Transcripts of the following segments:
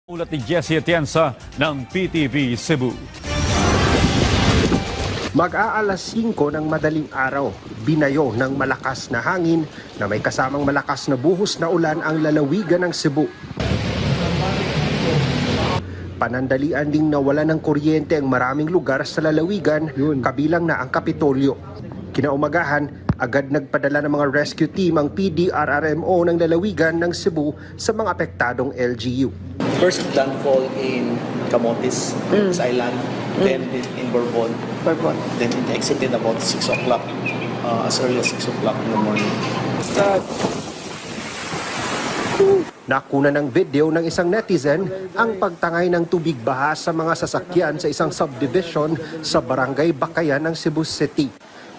Ulat ni Jessie Atienza ng PTV Cebu. Mag-aalas 5 ng madaling araw, binayo ng malakas na hangin na may kasamang malakas na buhos na ulan ang lalawigan ng Cebu. Panandalian ding nawala ng kuryente ang maraming lugar sa lalawigan, kabilang na ang Kapitolyo. Kinaumagahan, agad nagpadala ng mga rescue team ang PDRRMO ng lalawigan ng Cebu sa mga apektadong LGU. First landfall in Camotes Island, then in Bourbon. Then it exited about 6 o'clock, as early as 6 o'clock in the morning. Nakuna ng video ng isang netizen ang pagtangay ng tubig baha sa mga sasakyan sa isang subdivision sa Barangay Bakayan ng Cebu City.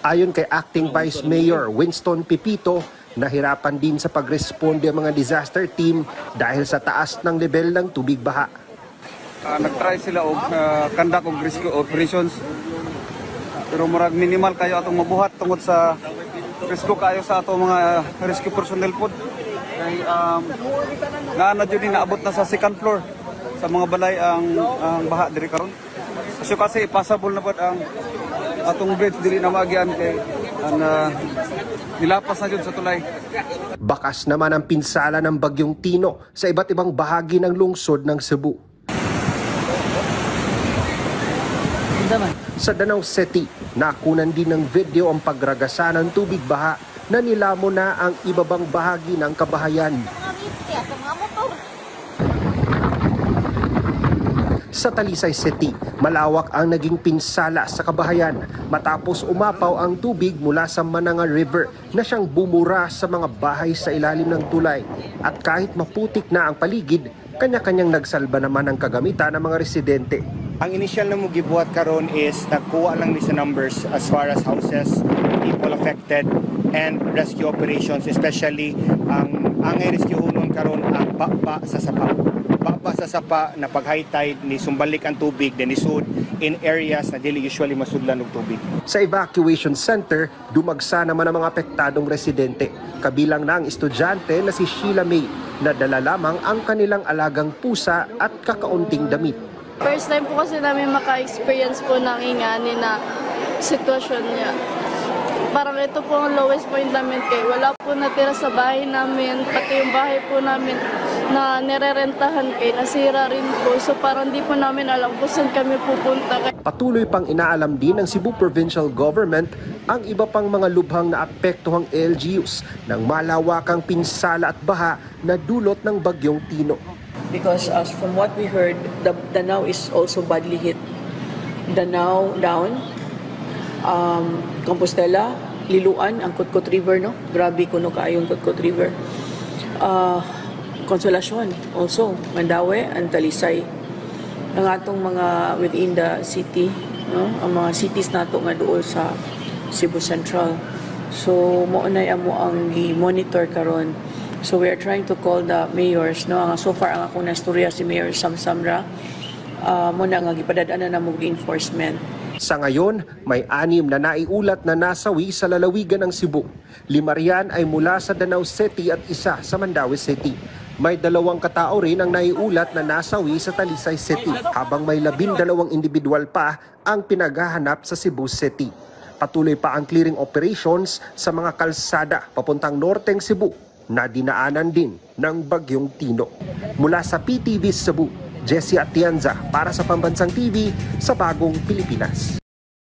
Ayon kay Acting Vice Mayor Winston Pipito, nahirapan din sa pagresponde ang mga disaster team dahil sa taas ng level ng tubig baha. Nag-try sila og conduct og rescue operations. Pero murag minimal kayo atong mabuhat tungod sa rescue kayo sa atong mga rescue personnel pod. Kay na jud naabot na sa second floor sa mga balay ang baha diri karon. Kasi possible na pod ang atong bridge dili na maagian kay nilapas na jud sa tulay. Bakas naman ang pinsala ng bagyong Tino sa iba't ibang bahagi ng lungsod ng Cebu. Sa Danau City, nakunan din ng video ang pagragasa ng tubig baha na nilamo na ang ibabang bahagi ng kabahayan. Sa Talisay City, malawak ang naging pinsala sa kabahayan matapos umapaw ang tubig mula sa Mananga River na siyang bumura sa mga bahay sa ilalim ng tulay. At kahit maputik na ang paligid, kanya-kanyang nagsalba naman ang kagamitan ng mga residente. Ang initial na mo gibuhat karon is nagkuha lang ni sa numbers as far as houses, people affected, and rescue operations, especially ang rescue hunon karon ang baba sa sapa. Baba sa sapa na pag high tide ni sumbalik ang tubig then isud in areas na dili usually masudlan og tubig. Sa evacuation center, dumagsa naman ang mga apektadong residente. Kabilang na ang estudyante na si Sheila May na dala lamang ang kanilang alagang pusa at kakaunting damit. First time po kasi namin maka-experience po ng ingani na sitwasyon niya. Parang ito po ang lowest point namin kay wala po natira sa bahay namin, pati yung bahay po namin na nirerentahan kay nasira rin po. So parang di po namin alam kung saan kami pupunta. Patuloy pang inaalam din ng Cebu Provincial Government ang iba pang mga lubhang na apektuhang LGUs ng malawakang pinsala at baha na dulot ng bagyong Tino. Because as from what we heard, the Danau is also badly hit. Danau down, Compostela, Liluan, ang Kutkut River, no? Grabe kuno kaayong Kutkut River. Consolacion, also, Mandaue, and Talisay. Ang atong mga within the city, no? Ang mga cities nato nga doon sa Cebu Central. So, maunay amo ang i-monitor karon. So we are trying to call the mayors, no? So far ang ako na istorya si Mayor Sam Samra, muna nga gipadadaanan na mo enforcement. Sa ngayon, may 6 na naiulat na nasawi sa lalawigan ng Cebu. 5 riyan ay mula sa Danau City at 1 sa Mandaue City. May 2 katao rin ang naiulat na nasawi sa Talisay City, habang may 12 individual pa ang pinaghahanap sa Cebu City. Patuloy pa ang clearing operations sa mga kalsada papuntang norteng Cebu na dinaanan din ng bagyong Tino. Mula sa PTV Cebu, Jessie Atienza para sa Pambansang TV sa Bagong Pilipinas.